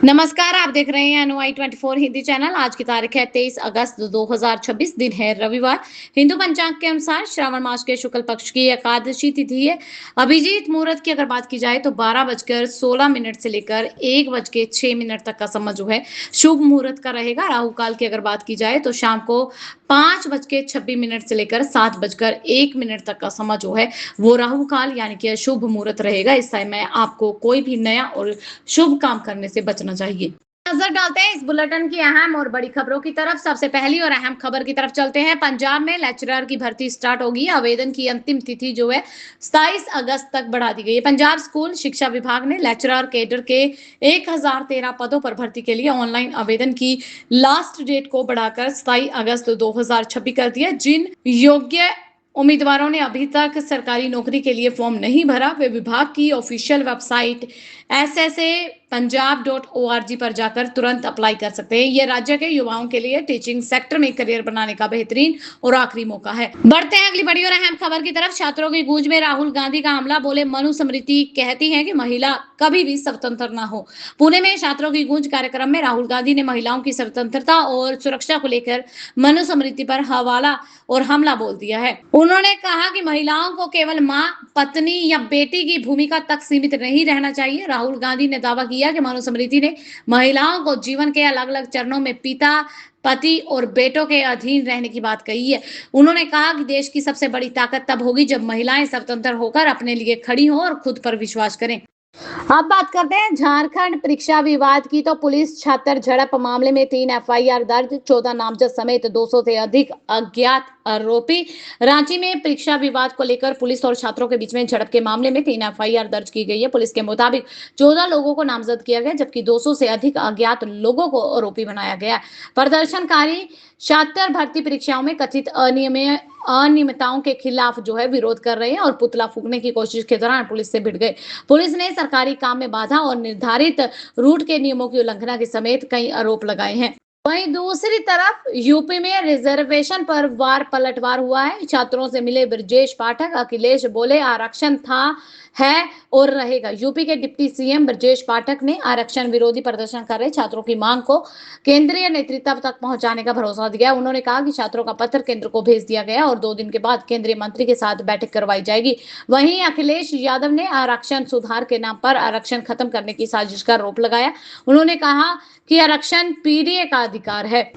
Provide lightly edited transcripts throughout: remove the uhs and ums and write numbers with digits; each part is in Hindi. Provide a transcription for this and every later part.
नमस्कार, आप देख रहे हैं एनओआई 24 हिंदी चैनल। आज की तारीख है 23 अगस्त 2026, दिन है रविवार। हिंदू पंचांग के अनुसार श्रावण मास के शुक्ल पक्ष की एकादशी तिथि है। अभिजीत मुहूर्त की अगर बात की जाए तो 12:16 से लेकर 1:06 तक का समय जो है शुभ मुहूर्त का रहेगा। राहु काल की अगर बात की जाए तो शाम को 5:26 से लेकर 7:01 तक का समय जो है वो राहु काल यानी कि अशुभ मुहूर्त रहेगा। इस समय आपको कोई भी नया और शुभ काम करने से बचना चाहिए। नजर डालते हैं इस बुलेटिन की अहम और बड़ी खबरों की तरफ। सबसे पहली और अहम खबर की तरफ चलते हैं। पंजाब में लेक्चरर की भर्ती स्टार्ट होगी। आवेदन की अंतिम तिथि जो है 27 अगस्त तक बढ़ा दी गई है। पंजाब स्कूल शिक्षा विभाग ने लेक्चरर कैडर के 1013 पदों पर भर्ती के लिए ऑनलाइन आवेदन की लास्ट डेट को बढ़ाकर 27 अगस्त 2026 कर दिया। जिन योग्य उम्मीदवारों ने अभी तक सरकारी नौकरी के लिए फॉर्म नहीं भरा, वे विभाग की ऑफिशियल वेबसाइट ssa.punjab.org पर जाकर तुरंत अप्लाई कर सकते हैं। यह राज्य के युवाओं के लिए टीचिंग सेक्टर में करियर बनाने का बेहतरीन और आखिरी मौका है। बढ़ते हैं अगली बड़ी और अहम खबर की तरफ। छात्रों की गूंज में राहुल गांधी का हमला, बोले मनुस्मृति कहती है कि महिला कभी भी स्वतंत्र ना हो। पुणे में छात्रों की गूंज कार्यक्रम में राहुल गांधी ने महिलाओं की स्वतंत्रता और सुरक्षा को लेकर मनुस्मृति पर हवाला और हमला बोल दिया है। उन्होंने कहा कि महिलाओं को केवल मां, पत्नी या बेटी की भूमिका तक सीमित नहीं रहना चाहिए। राहुल गांधी ने दावा किया कि मनुस्मृति ने महिलाओं को जीवन के अलग अलग चरणों में पिता, पति और बेटों के अधीन रहने की बात कही है। उन्होंने कहा कि देश की सबसे बड़ी ताकत तब होगी जब महिलाएं स्वतंत्र होकर अपने लिए खड़ी हों और खुद पर विश्वास करें। अब बात करते हैं झारखंड परीक्षा विवाद की। तो पुलिस छात्र झड़प मामले में 3 एफआईआर दर्ज, 14 नामजद समेत 200 से अधिक अज्ञात आरोपी। रांची में परीक्षा विवाद को लेकर पुलिस और छात्रों के बीच में झड़प के मामले में 3 एफआईआर दर्ज की गई है। पुलिस के मुताबिक 14 लोगों को नामजद किया गया, जबकि 200 से अधिक अज्ञात लोगों को आरोपी बनाया गया। प्रदर्शनकारी छात्र भर्ती परीक्षाओं में कथित अनियमितताओं के खिलाफ जो है विरोध कर रहे हैं और पुतला फूंकने की कोशिश के दौरान पुलिस से भिड़ गए। पुलिस ने सरकारी काम में बाधा और निर्धारित रूट के नियमों की उल्लंघना के समेत कई आरोप लगाए हैं। वहीं दूसरी तरफ यूपी में रिजर्वेशन पर पलटवार हुआ है। छात्रों से मिले ब्रजेश पाठक। अखिलेश बोले आरक्षण था, है और रहेगा। यूपी के डिप्टी सीएम ब्रजेश पाठक ने आरक्षण विरोधी प्रदर्शन कर रहे छात्रों की मांग को केंद्रीय नेतृत्व तक पहुंचाने का भरोसा दिया। उन्होंने कहा कि छात्रों का पत्र केंद्र को भेज दिया गया और 2 दिन के बाद केंद्रीय मंत्री के साथ बैठक करवाई जाएगी। वहीं अखिलेश यादव ने आरक्षण सुधार के नाम पर आरक्षण खत्म करने की साजिश का आरोप लगाया। उन्होंने कहा कि आरक्षण पीडीए का अधिकार है।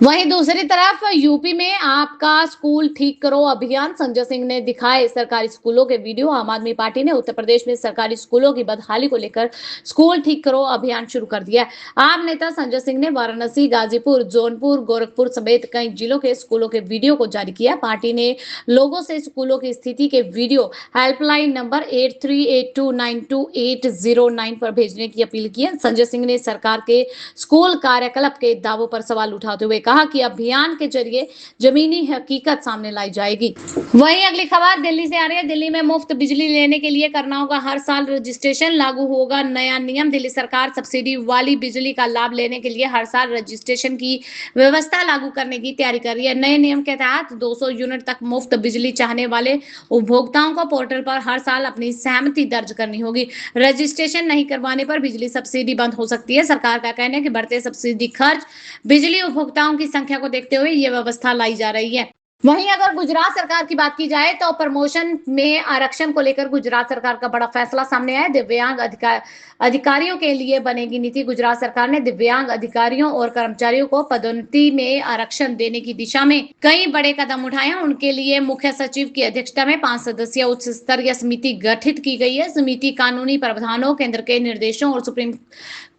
वहीं दूसरी तरफ यूपी में आपका स्कूल ठीक करो अभियान। संजय सिंह ने दिखाए सरकारी स्कूलों के वीडियो। आम आदमी पार्टी ने उत्तर प्रदेश में सरकारी स्कूलों की बदहाली को लेकर स्कूल ठीक करो अभियान शुरू कर दिया। आप नेता संजय सिंह ने वाराणसी, गाजीपुर, जौनपुर, गोरखपुर समेत कई जिलों के स्कूलों के वीडियो को जारी किया। पार्टी ने लोगों से स्कूलों की स्थिति के वीडियो हेल्पलाइन नंबर 8382928809 पर भेजने की अपील की है। संजय सिंह ने सरकार के स्कूल कार्यकलाप के दावों पर सवाल उठाते हुए कहा कि अभियान के जरिए जमीनी हकीकत सामने लाई जाएगी। वहीं अगली खबर दिल्ली से आ रही है। दिल्ली में मुफ्त बिजली लेने के लिए करना होगा हर साल रजिस्ट्रेशन। लागू होगा नया नियम। दिल्ली सरकार सब्सिडी वाली बिजली का लाभ लेने के लिए हर साल रजिस्ट्रेशन की व्यवस्था लागू करने की तैयारी कर रही है। नए नियम के तहत 200 यूनिट तक मुफ्त बिजली चाहने वाले उपभोक्ताओं को पोर्टल पर हर साल अपनी सहमति दर्ज करनी होगी। रजिस्ट्रेशन नहीं करवाने पर बिजली सब्सिडी बंद हो सकती है। सरकार का कहना है कि बढ़ते सब्सिडी खर्च, बिजली उपभोक्ताओं की संख्या को देखते हुए यह व्यवस्था लाई जा रही है। वहीं अगर गुजरात सरकार की बात की जाए तो प्रमोशन में आरक्षण को लेकर गुजरात सरकार का बड़ा फैसला सामने आया। दिव्यांग अधिकारियों के लिए बनेगी नीति। गुजरात सरकार ने दिव्यांग अधिकारियों और कर्मचारियों को पदोन्नति में आरक्षण देने की दिशा में कई बड़े कदम उठाए हैं। उनके लिए मुख्य सचिव की अध्यक्षता में 5 सदस्यीय उच्च स्तरीय समिति गठित की गई है। समिति कानूनी प्रावधानों, केंद्र के निर्देशों और सुप्रीम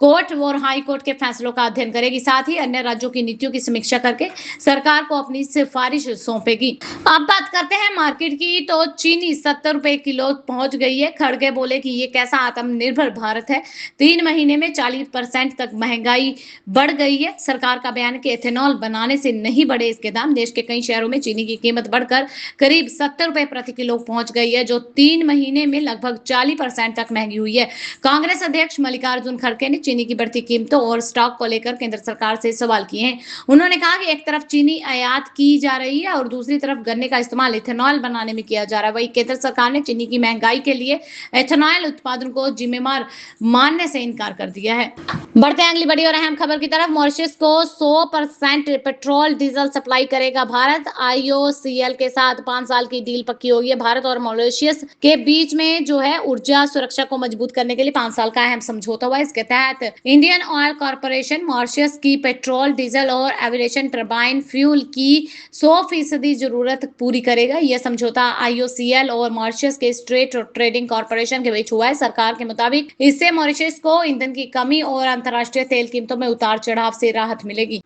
कोर्ट और हाई कोर्ट के फैसलों का अध्ययन करेगी। साथ ही अन्य राज्यों की नीतियों की समीक्षा करके सरकार को अपनी सिफारिश सौंपेगी। अब बात करते हैं मार्केट की। तो चीनी 70 रुपए किलो पहुंच गई है। खड़गे बोले कि ये कैसा आत्मनिर्भर भारत है। 3 महीने में 40% तक महंगाई बढ़ गई है। सरकार का बयान कि एथेनॉल बनाने से नहीं बढ़े इसके दाम। देश के कई शहरों में चीनी की कीमत बढ़कर करीब 70 रुपए प्रति किलो पहुंच गई है, जो 3 महीने में लगभग 40% तक महंगी हुई है। कांग्रेस अध्यक्ष मल्लिकार्जुन खड़गे ने चीनी की बढ़ती कीमतों और स्टॉक को लेकर केंद्र सरकार से सवाल किए हैं। उन्होंने कहा कि एक तरफ चीनी आयात की जा रही है और दूसरी तरफ गन्ने का इस्तेमाल इथेनॉल बनाने में किया जा रहा है। वहीं केंद्र सरकार ने चीनी की महंगाई के लिए इथेनॉल उत्पादन को जिम्मेदार मानने से इनकार कर दिया है। बढ़ते हैं अगली बड़ी और अहम खबर की तरफ। मॉरिशस को 100% पेट्रोल डीजल सप्लाई करेगा भारत। आईओसीएल के साथ 5 साल की डील पक्की होगी है। भारत और मॉरिशस के बीच में जो है ऊर्जा सुरक्षा को मजबूत करने के लिए 5 साल का अहम समझौता हुआ है। इसके तहत इंडियन ऑयल कॉर्पोरेशन मॉरिशस की पेट्रोल डीजल और एविएशन टरबाइन फ्यूल की 100% जरूरत पूरी करेगा। यह समझौता आईओसीएल और मॉरिशस के स्ट्रेट ट्रेडिंग कॉर्पोरेशन के बीच हुआ है। सरकार के मुताबिक इससे मॉरिशस को ईंधन की कमी और अंतर्राष्ट्रीय तेल कीमतों में उतार चढ़ाव से राहत मिलेगी।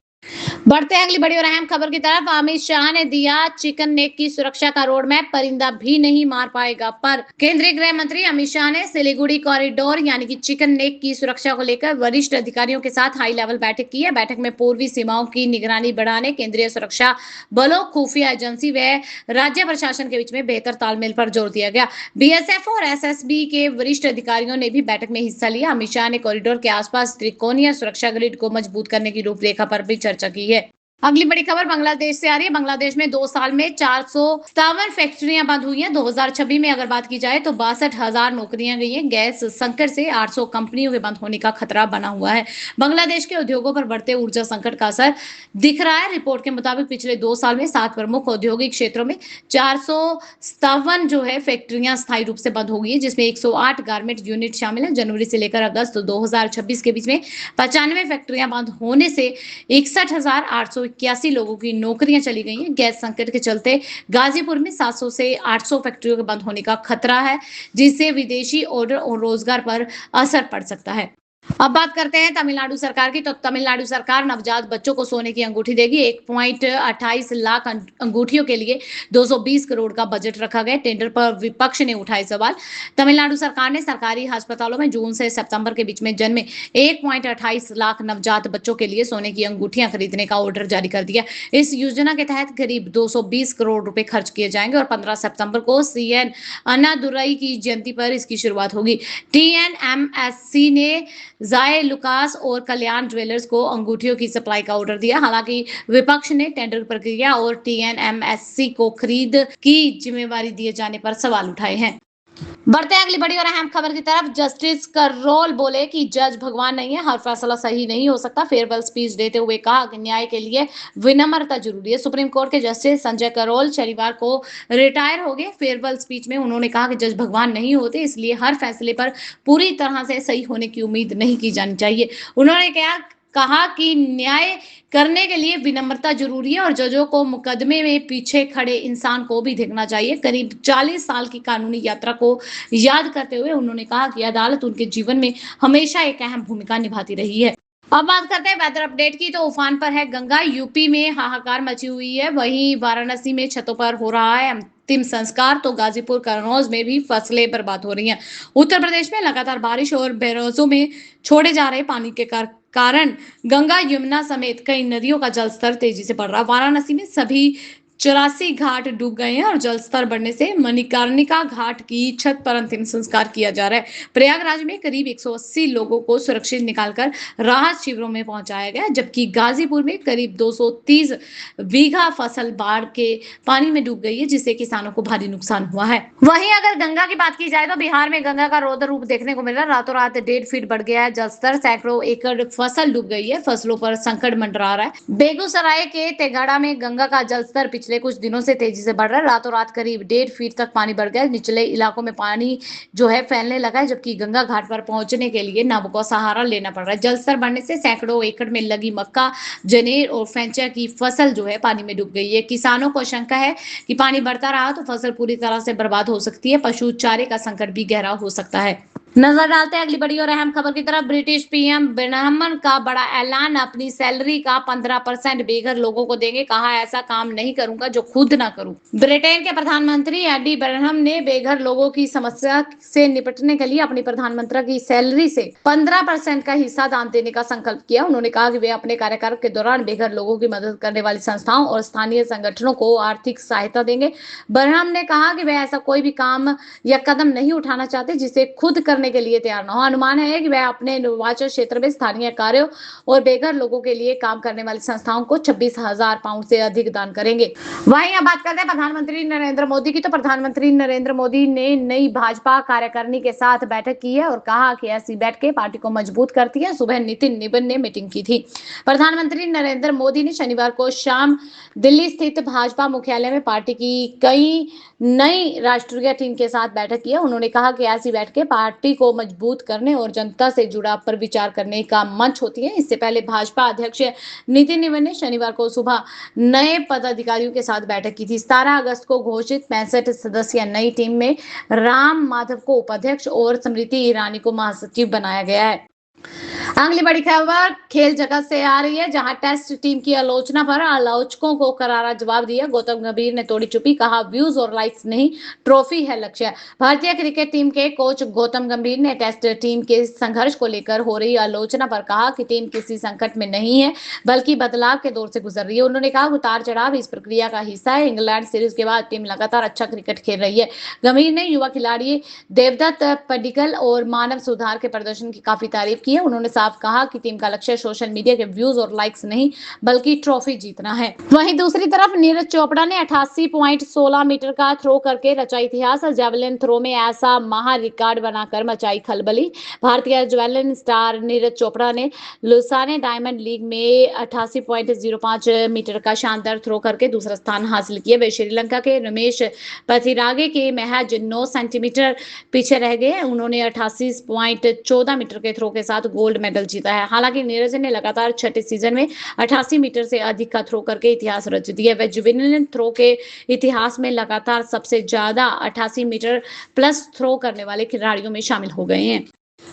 बढ़ते हैं अगली बड़ी और अहम खबर की तरफ। अमित शाह ने दिया चिकन नेक की सुरक्षा का रोड मैप, परिंदा भी नहीं मार पाएगा। पर केंद्रीय गृह मंत्री अमित शाह ने सिलीगुड़ी कॉरिडोर यानी कि चिकन नेक की सुरक्षा को लेकर वरिष्ठ अधिकारियों के साथ हाई लेवल बैठक की है। बैठक में पूर्वी सीमाओं की निगरानी बढ़ाने, केंद्रीय सुरक्षा बलों, खुफिया एजेंसी व राज्य प्रशासन के बीच में बेहतर तालमेल पर जोर दिया गया। बीएसएफ और एसएसबी के वरिष्ठ अधिकारियों ने भी बैठक में हिस्सा लिया। अमित शाह ने कॉरिडोर के आसपास त्रिकोणीय सुरक्षा ग्रिड को मजबूत करने की रूपरेखा पर भी चर्चा की है। अगली बड़ी खबर बांग्लादेश से आ रही है। बांग्लादेश में 2 साल में 457 फैक्ट्रियां बंद हुई हैं। 2026 में अगर बात की जाए तो 62,000 नौकरियां गई हैं। गैस संकट से 800 कंपनियों के बंद होने का खतरा बना हुआ है। बांग्लादेश के उद्योगों पर बढ़ते ऊर्जा संकट का असर दिख रहा है। रिपोर्ट के मुताबिक पिछले 2 साल में 7 प्रमुख औद्योगिक क्षेत्रों में 457 जो है फैक्ट्रियां स्थायी रूप से बंद हो गई है, जिसमें 108 गारमेंट यूनिट शामिल है। जनवरी से लेकर अगस्त 2026 के बीच में 95 फैक्ट्रियां बंद होने से 61,881 लोगों की नौकरियां चली गई हैं। गैस संकट के चलते गाजीपुर में 700 से 800 फैक्ट्रियों के बंद होने का खतरा है, जिससे विदेशी ऑर्डर और रोजगार पर असर पड़ सकता है। अब बात करते हैं तमिलनाडु सरकार की। तो तमिलनाडु सरकार नवजात बच्चों को सोने की अंगूठी देगी। 1.28 लाख अंगूठियों के लिए 220 करोड़ का बजट रखा गया। टेंडर पर विपक्ष ने उठाए सवाल। तमिलनाडु सरकार ने सरकारी अस्पतालों में जून से सितंबर के बीच में जन्मे 1.28 लाख नवजात बच्चों के लिए सोने की अंगूठियां खरीदने का ऑर्डर जारी कर दिया। इस योजना के तहत करीब 220 करोड़ रुपए खर्च किए जाएंगे और 15 सितंबर को सीएन अन्नादुरई की जयंती पर इसकी शुरुआत होगी। टीएनएमएससी ने जाए लुकास और कल्याण ज्वेलर्स को अंगूठियों की सप्लाई का ऑर्डर दिया। हालांकि विपक्ष ने टेंडर प्रक्रिया और टीएनएमएससी को खरीद की जिम्मेवारी दिए जाने पर सवाल उठाए हैं। बढ़ते हैं अगली बड़ी और अहम खबर की तरफ। जस्टिस करोल बोले कि जज भगवान नहीं है, हर फैसला सही नहीं हो सकता। फेयरवेल स्पीच देते हुए कहा कि न्याय के लिए विनम्रता जरूरी है। सुप्रीम कोर्ट के जस्टिस संजय करोल शनिवार को रिटायर हो गए। फेयरवेल स्पीच में उन्होंने कहा कि जज भगवान नहीं होते, इसलिए हर फैसले पर पूरी तरह से सही होने की उम्मीद नहीं की जानी चाहिए। उन्होंने कहा कि न्याय करने के लिए विनम्रता जरूरी है और जजों को मुकदमे में पीछे खड़े इंसान को भी देखना चाहिए। करीब 40 साल की कानूनी यात्रा को याद करते हुए उन्होंने कहा कि अदालत उनके जीवन में हमेशा एक अहम भूमिका निभाती रही है। अब बात करते हैं वेदर अपडेट की। तो उफान पर है गंगा। यूपी में हाहाकार मची हुई है। वहीं वाराणसी में छतों पर हो रहा है अंतिम संस्कार। तो गाजीपुर कन्नौज में भी फसलें बर्बाद हो रही हैं। उत्तर प्रदेश में लगातार बारिश और बैराजों में छोड़े जा रहे पानी के कारण गंगा, यमुना समेत कई नदियों का जलस्तर तेजी से बढ़ रहा है। वाराणसी में सभी 84 घाट डूब गए हैं और जलस्तर बढ़ने से मणिकर्णिका घाट की छत पर अंतिम संस्कार किया जा रहा है। प्रयागराज में करीब 180 लोगों को सुरक्षित निकालकर राहत शिविरों में पहुंचाया गया, जबकि गाजीपुर में करीब 230 बीघा फसल बाढ़ के पानी में डूब गई है, जिससे किसानों को भारी नुकसान हुआ है। वहीं अगर गंगा की बात की जाए तो बिहार में गंगा का रौद्र रूप देखने को मिल रहा है। रातों रात 1.5 फीट बढ़ गया है जलस्तर। सैकड़ों एकड़ फसल डूब गई है। फसलों पर संकट मंडरा रहा है। बेगूसराय के तेघड़ा में गंगा का जलस्तर पिछले कुछ दिनों से तेजी से बढ़ रहा है। रातों रात करीब 1.5 फीट तक पानी बढ़ गया है। निचले इलाकों में पानी जो है फैलने लगा है, जबकि गंगा घाट पर पहुंचने के लिए नावों का सहारा लेना पड़ रहा है। जलस्तर बढ़ने से सैकड़ों एकड़ में लगी मक्का, जनेर और फैंचा की फसल जो है पानी में डूब गई है। किसानों को शंका है कि पानी बढ़ता रहा तो फसल पूरी तरह से बर्बाद हो सकती है। पशु चारे का संकट भी गहरा हो सकता है। नजर डालते हैं अगली बड़ी और अहम खबर की तरफ। ब्रिटिश पीएम ब्रह्मन का बड़ा ऐलान, अपनी सैलरी का 15% बेघर लोगों को देंगे। कहा ऐसा काम नहीं करूंगा जो खुद ना करूं। ब्रिटेन के प्रधानमंत्री एडी बर्नहम ने बेघर लोगों की समस्या से निपटने के लिए अपनी प्रधानमंत्री की सैलरी से 15% का हिस्सा दान देने का संकल्प किया। उन्होंने कहा कि वे अपने कार्यकाल के दौरान बेघर लोगों की मदद करने वाली संस्थाओं और स्थानीय संगठनों को आर्थिक सहायता देंगे। बर्नहम ने कहा कि वे ऐसा कोई भी काम या कदम नहीं उठाना चाहते जिसे खुद कर करने के लिए तैयार न हो। अनुमान है कि वह अपने निर्वाचन क्षेत्र में स्थानीय कार्यों और बेघर लोगों के लिए काम करने वाली संस्थाओं को 26,000 पाउंड से अधिक दान करेंगे। वहीं अब बात करते हैं प्रधानमंत्री नरेंद्र मोदी की। तो प्रधानमंत्री नरेंद्र मोदी ने नई भाजपा कार्यकारिणी के साथ बैठक की है और कहा कि ऐसी बैठकें पार्टी को मजबूत करती है। सुबह नितिन निबन ने मीटिंग की थी। प्रधानमंत्री नरेंद्र मोदी ने शनिवार को शाम दिल्ली स्थित भाजपा मुख्यालय में पार्टी की कई नई राष्ट्रीय टीम के साथ बैठक की है। उन्होंने कहा कि ऐसी बैठकें पार्टी को मजबूत करने और जनता से जुड़ाव पर विचार करने का मंच होती है। इससे पहले भाजपा अध्यक्ष नितिन निबन ने शनिवार को सुबह नए पदाधिकारियों के साथ बैठक की थी। 17 अगस्त को घोषित 65 सदस्यीय नई टीम में राम माधव को उपाध्यक्ष और स्मृति ईरानी को महासचिव बनाया गया है। अगली बड़ी खबर खेल जगत से आ रही है, जहां टेस्ट टीम की आलोचना पर आलोचकों को करारा जवाब दिया। गौतम गंभीर ने तोड़ी चुप्पी, कहा व्यूज और लाइक्स नहीं, ट्रॉफी है लक्ष्य। भारतीय क्रिकेट टीम के कोच गौतम गंभीर ने टेस्ट टीम के संघर्ष को लेकर हो रही आलोचना पर कहा कि टीम किसी संकट में नहीं है, बल्कि बदलाव के दौर से गुजर रही है। उन्होंने कहा उतार चढ़ाव इस प्रक्रिया का हिस्सा है। इंग्लैंड सीरीज के बाद टीम लगातार अच्छा क्रिकेट खेल रही है। गंभीर ने युवा खिलाड़ी देवदत्त पडिक्कल और मानव सुधार के प्रदर्शन की काफी तारीफ की है। उन्होंने साफ कहा कि टीम का लक्ष्य सोशल मीडिया के व्यूज और लाइक्स नहीं, बल्कि ट्रॉफी जीतना है। वहीं दूसरी तरफ नीरज चोपड़ा ने 88.16 मीटर का थ्रो करके रचा इतिहास। जेवलिन थ्रो में ऐसा महा रिकॉर्ड बनाकर मचाई खलबली। भारतीय जेवलिन स्टार नीरज चोपड़ा ने लुसाने डायमंड लीग में 88.05 मीटर का शानदार थ्रो करके दूसरा स्थान हासिल किया। वे श्रीलंका के रमेश पथिरागे के महज 9 सेंटीमीटर पीछे रह गए। उन्होंने 88.14 मीटर के थ्रो के साथ गोल्ड मेडल जीता है। हालांकि नीरज ने लगातार छठे सीजन में 88 मीटर से अधिक का थ्रो करके इतिहास रच दिया। वह जेवलिन थ्रो के इतिहास में लगातार सबसे ज्यादा 88 मीटर प्लस थ्रो करने वाले खिलाड़ियों में शामिल हो गए हैं।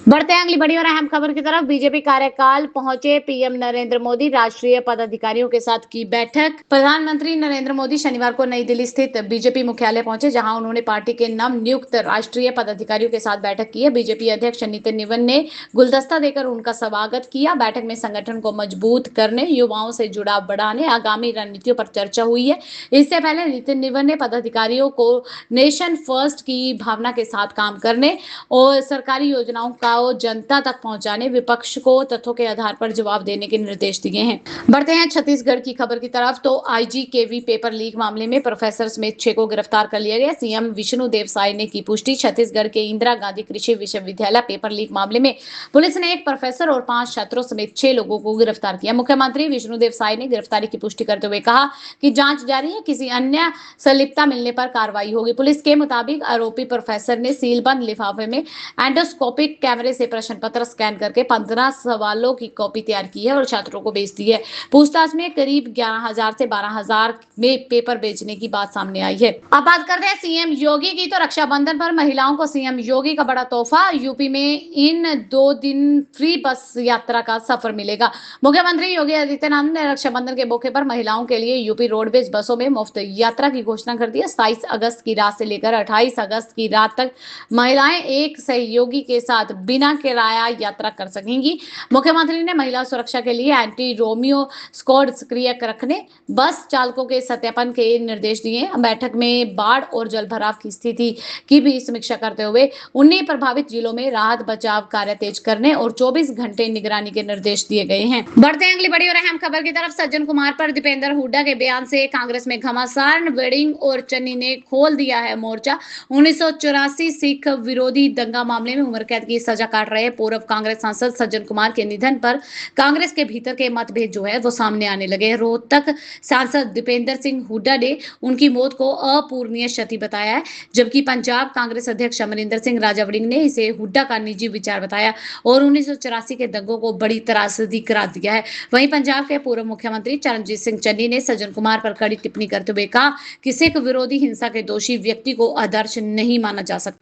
बढ़ते हैं अगली बड़ी और अहम खबर की तरफ। बीजेपी कार्यकाल पहुंचे पीएम नरेंद्र मोदी, राष्ट्रीय पदाधिकारियों के साथ की बैठक। प्रधानमंत्री नरेंद्र मोदी शनिवार को नई दिल्ली स्थित बीजेपी मुख्यालय पहुंचे, जहां उन्होंने पार्टी के नव नियुक्त राष्ट्रीय पदाधिकारियों के साथ बैठक की है। बीजेपी अध्यक्ष नितिन निबन ने गुलदस्ता देकर उनका स्वागत किया। बैठक में संगठन को मजबूत करने, युवाओं से जुड़ाव बढ़ाने, आगामी रणनीतियों पर चर्चा हुई है। इससे पहले नितिन निबन ने पदाधिकारियों को नेशन फर्स्ट की भावना के साथ काम करने और सरकारी योजनाओं का जनता तक पहुंचाने, विपक्ष को तथ्यों के आधार पर जवाब देने के निर्देश दिए हैं। बढ़ते हैं छत्तीसगढ़ की खबर की तरफ। तो आईजीकेवी पेपर लीक मामले में प्रोफेसर समेत 6 को गिरफ्तार कर लिया गया। सीएम विष्णुदेव साय ने की पुष्टि। छत्तीसगढ़ के इंदिरा गांधी कृषि विश्वविद्यालय पेपर लीक मामले में पुलिस ने एक प्रोफेसर और 5 छात्रों समेत 6 लोगों को गिरफ्तार किया। मुख्यमंत्री विष्णुदेव साय ने गिरफ्तारी की पुष्टि करते हुए कहा कि जांच जारी है, किसी अन्य संलिप्तता मिलने पर कार्रवाई होगी। पुलिस के मुताबिक आरोपी प्रोफेसर ने सीलबंद लिफाफे में एंडोस्कोपिक कैमरे से प्रश्न पत्र स्कैन करके 15 सवालों की कॉपी तैयार की है और छात्रों को भेज दी है। पूछताछ में करीब 11,000 से 12,000 में पेपर बेचने की बात सामने आई है। अब बात करते हैं सीएम योगी की। तो रक्षाबंधन पर महिलाओं को सीएम योगी का बड़ा तोहफा। यूपी में इन 2 दिन फ्री बस यात्रा का सफर मिलेगा। मुख्यमंत्री योगी आदित्यनाथ ने रक्षाबंधन के मौके पर महिलाओं के लिए यूपी रोडवेज बसों में मुफ्त यात्रा की घोषणा कर दी है। 27 अगस्त की रात से लेकर 28 अगस्त की रात तक महिलाएं एक सहयोगी के साथ बिना किराया यात्रा कर सकेंगी। मुख्यमंत्री ने महिला सुरक्षा के लिए एंटी रोमियो स्क्वाड सक्रिय रखने, बस चालकों के सत्यापन के निर्देश दिए। बैठक में बाढ़ और जलभराव की स्थिति की भी समीक्षा करते हुए 19 प्रभावित जिलों में राहत बचाव कार्य तेज करने और 24 घंटे निगरानी के निर्देश दिए गए हैं। बढ़ते हैं अगली बड़ी और अहम खबर की तरफ। सज्जन कुमार पर दीपेंद्र हुड्डा के बयान से कांग्रेस में घमासान। वेडिंग और चन्नी ने खोल दिया है मोर्चा। 1984 सिख विरोधी दंगा मामले में उम्र कैद की सजा काट रहे पूर्व कांग्रेस सांसद सज्जन कुमार के निधन पर कांग्रेस के भीतर के मतभेद जो है वो सामने आने लगे हैं। रोहतक सांसद दीपेंद्र सिंह हुड्डा ने उनकी मौत को अपूरणीय क्षति बताया है, जबकि पंजाब कांग्रेस अध्यक्ष अमरिंदर सिंह राजावड़िंग ने इसे हुड्डा का निजी विचार बताया और 1984 के दंगों को बड़ी त्रासदी करार दिया है। वहीं पंजाब के पूर्व मुख्यमंत्री चरणजीत सिंह चन्नी ने सज्जन कुमार पर कड़ी टिप्पणी करते हुए कहा कि सिख विरोधी हिंसा के दोषी व्यक्ति को आदर्श नहीं माना जा सकता।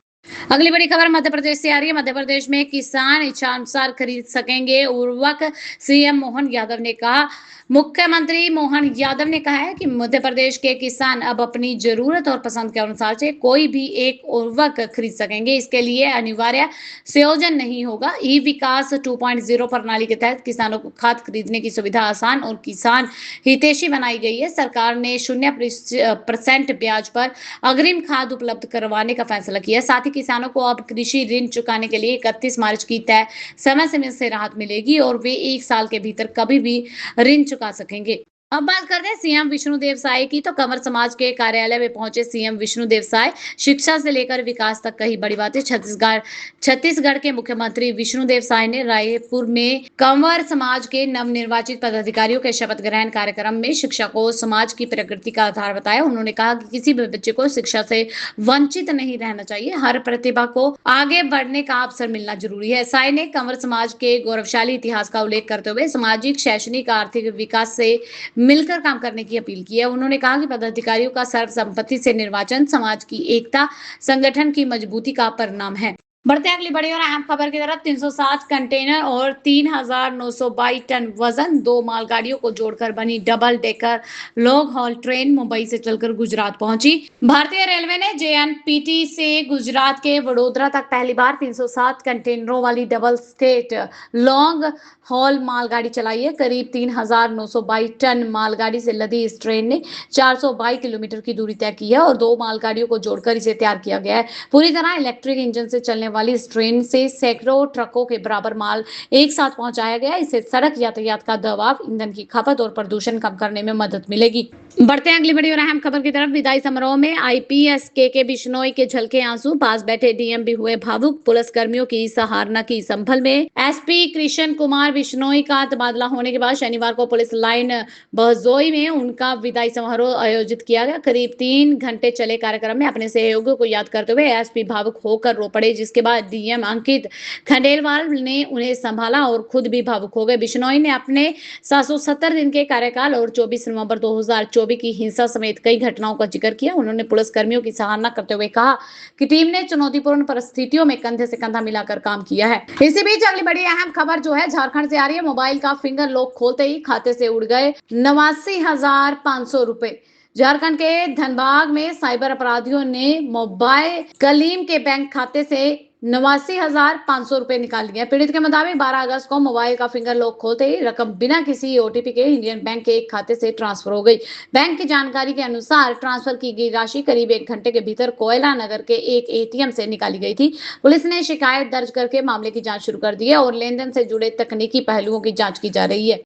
अगली बड़ी खबर मध्य प्रदेश से आ रही है। मध्य प्रदेश में किसान इच्छानुसार खरीद सकेंगे उर्वरक। सीएम मोहन यादव ने कहा। मुख्यमंत्री मोहन यादव ने कहा है कि मध्य प्रदेश के किसान अब अपनी जरूरत और पसंद के अनुसार से कोई भी एक उर्वरक खरीद सकेंगे। इसके लिए अनिवार्य संयोजन नहीं होगा। ई विकास 2.0 प्रणाली के तहत किसानों को खाद खरीदने की सुविधा आसान और किसान हितैषी बनाई गई है। सरकार ने 0% ब्याज पर अग्रिम खाद उपलब्ध करवाने का फैसला किया। साथ ही किसानों को अब कृषि ऋण चुकाने के लिए 31 मार्च की तय समय सीमा से राहत मिलेगी और वे 1 साल के भीतर कभी भी ऋण चुका सकेंगे। अब बात करते हैं सीएम विष्णुदेव साय की। तो कंवर समाज के कार्यालय में पहुंचे सीएम विष्णुदेव साय। शिक्षा से लेकर विकास तक कई बड़ी बातें। छत्तीसगढ़ के मुख्यमंत्री विष्णुदेव साय ने रायपुर में कंवर समाज के नवनिर्वाचित पदाधिकारियों के शपथ ग्रहण कार्यक्रम में शिक्षा को समाज की प्रगति का आधार बताया। उन्होंने कहा कि किसी भी बच्चे को शिक्षा से वंचित नहीं रहना चाहिए। हर प्रतिभा को आगे बढ़ने का अवसर मिलना जरूरी है। साय ने कंवर समाज के गौरवशाली इतिहास का उल्लेख करते हुए सामाजिक, शैक्षणिक, आर्थिक विकास से मिलकर काम करने की अपील की है। उन्होंने कहा कि पदाधिकारियों का सर्वसम्मति से निर्वाचन समाज की एकता, संगठन की मजबूती का परिणाम है। बढ़ते हैं अगली बड़ी और अहम खबर की तरफ। 360 कंटेनर और 3922 टन वजन 2 मालगाड़ियों को जोड़कर बनी double decker long haul train Mumbai से चलकर गुजरात पहुंची। भारतीय रेलवे ने जेएनपीटी से गुजरात के वडोदरा तक पहली बार 360 कंटेनरों वाली डबल स्टेट लॉन्ग हॉल मालगाड़ी चलाई है। करीब 3922 टन मालगाड़ी से लदी इस ट्रेन ने 422 किलोमीटर की दूरी तय की है और 2 मालगाड़ियों को जोड़कर इसे तैयार किया गया है। पूरी तरह इलेक्ट्रिक इंजन से चलने वाली इस ट्रेन से सैकड़ों ट्रकों के बराबर माल एक साथ पहुंचाया गया। इससे सड़क यातायात का दबाव, ईंधन की खपत और प्रदूषण कम करने में मदद मिलेगी। बढ़ते हैं अगली बड़ी और अहम खबर की तरफ। विदाई समारोह में आईपीएस के बिश्नोई के झलके आंसू। पास बैठे डीएम भी हुए भावुक। पुलिस कर्मियों की सराहना की। संभल में एसपी कृष्ण कुमार बिश्नोई का तबादला होने के बाद शनिवार को पुलिस लाइन बहजोई में उनका विदाई समारोह आयोजित किया गया। करीब 3 घंटे चले कार्यक्रम में अपने सहयोगियों को याद करते हुए एसपी भावुक होकर रो पड़े, जिसके बाद डीएम अंकित खंडेलवाल ने उन्हें संभाला और खुद भी भावुक हो गए। बिश्नोई ने अपने 770 दिन के कार्यकाल और 24 नवंबर 2024 की हिंसा समेत कई घटनाओं का जिक्र किया। उन्होंने पुलिस कर्मियों की सराहना करते हुए कहा कि टीम ने चुनौतीपूर्ण परिस्थितियों में कंधे से कंधा मिलाकर काम किया है। इसी बीच अगली बड़ी अहम खबर जो है झारखंड से आ रही है। मोबाइल का फिंगर लॉक खोलते ही खाते से उड़ गए 89,500 रुपए। झारखंड के धनबाद में साइबर अपराधियों ने मोबाइल कलीम के बैंक खाते से 89,500 रुपए निकाल लिया। पीड़ित के मुताबिक 12 अगस्त को मोबाइल का फिंगर लॉक खोलते ही रकम बिना किसी ओटीपी के इंडियन बैंक के एक खाते से ट्रांसफर हो गई। बैंक की जानकारी के अनुसार ट्रांसफर की गई राशि करीब 1 घंटे के भीतर कोयला नगर के एक एटीएम से निकाली गई थी। पुलिस ने शिकायत दर्ज करके मामले की जांच शुरू कर दी है और लेन देन से जुड़े तकनीकी पहलुओं की जांच की जा रही है।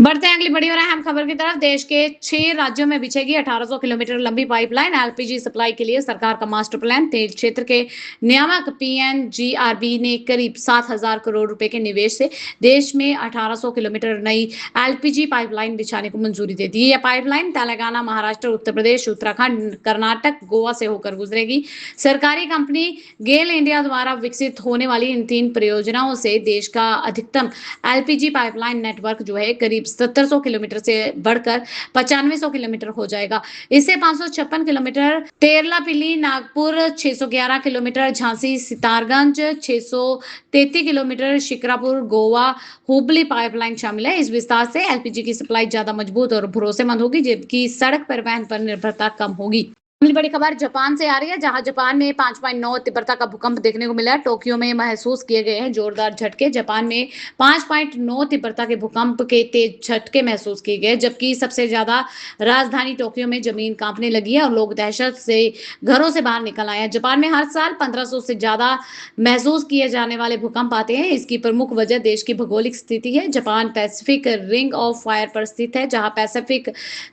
बढ़ते हैं अगली बड़ी और अहम खबर की तरफ। देश के 6 राज्यों में बिछेगी 1800 किलोमीटर लंबी पाइपलाइन। एलपीजी सप्लाई के लिए सरकार का मास्टर प्लान। तेल क्षेत्र के नियामक पीएनजीआरबी ने करीब 7,000 करोड़ रुपए के निवेश से देश में 1800 किलोमीटर नई एलपीजी पाइपलाइन बिछाने को मंजूरी दे दी। यह पाइपलाइन तेलंगाना, महाराष्ट्र, उत्तर प्रदेश, उत्तराखंड, कर्नाटक, गोवा से होकर गुजरेगी। सरकारी कंपनी गेल इंडिया द्वारा विकसित होने वाली इन 3 परियोजनाओं से देश का अधिकतम एलपीजी पाइपलाइन नेटवर्क जो है करीब 1700 किलोमीटर से बढ़कर 9500 किलोमीटर हो जाएगा। इससे 556 किलोमीटर तेरलापिली Nagpur, 611 kilometre Jhansi Sitarganj, 633 kilometre Shikrapur Goa Hubli pipeline शामिल है। इस विस्तार से एलपीजी की सप्लाई ज्यादा मजबूत और भरोसेमंद होगी, जबकि सड़क परिवहन पर निर्भरता कम होगी। अगली बड़ी खबर जापान से आ रही है, जहां जापान में 5.9 तीव्रता का भूकंप देखने को मिला है। टोक्यो में महसूस किए गए हैं जोरदार झटके। जापान में 5.9 तीव्रता के भूकंप के तेज झटके महसूस किए गए, जबकि सबसे ज्यादा राजधानी टोक्यो में जमीन कांपने लगी है और लोग दहशत से घरों से बाहर निकल आए हैं। जापान में हर साल 1500 से ज्यादा महसूस किए जाने वाले भूकंप आते हैं। इसकी प्रमुख वजह देश की भौगोलिक स्थिति है। Japan Pacific ring of fire पर स्थित है, जहां पैसिफिक,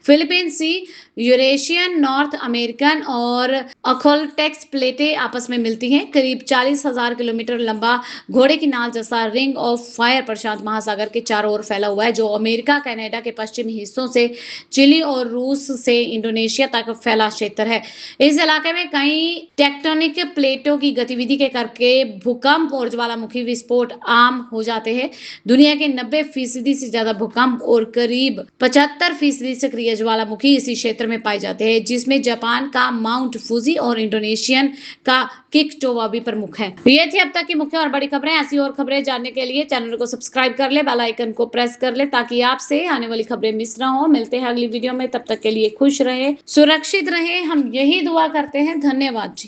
फिलीपीन सी, यूरेशियन, नॉर्थ अमेरिकन और अखोलटेक्स प्लेटें आपस में मिलती हैं। करीब 40,000 किलोमीटर लंबा घोड़े की नाल जैसा रिंग ऑफ फायर प्रशांत महासागर के चारों ओर फैला हुआ है, जो अमेरिका, कनाडा के पश्चिमी हिस्सों से चिली और रूस से इंडोनेशिया तक फैला क्षेत्र है। इस इलाके में कई टेक्टोनिक प्लेटों की गतिविधि के करके भूकंप और ज्वालामुखी विस्फोट आम हो जाते हैं। दुनिया के 90% से ज्यादा भूकंप और करीब 75% सक्रिय ज्वालामुखी इसी क्षेत्र में पाए जाते हैं, जिसमें जापान का माउंट फूजी और इंडोनेशियन का किकटोवा भी प्रमुख है। ये थी अब तक की मुख्य और बड़ी खबरें। ऐसी और खबरें जानने के लिए चैनल को सब्सक्राइब कर ले, बेल आइकन को प्रेस कर ले, ताकि आपसे आने वाली खबरें मिस ना हो। मिलते हैं अगली वीडियो में, तब तक के लिए खुश रहे, सुरक्षित रहे, हम यही दुआ करते हैं। धन्यवाद जी।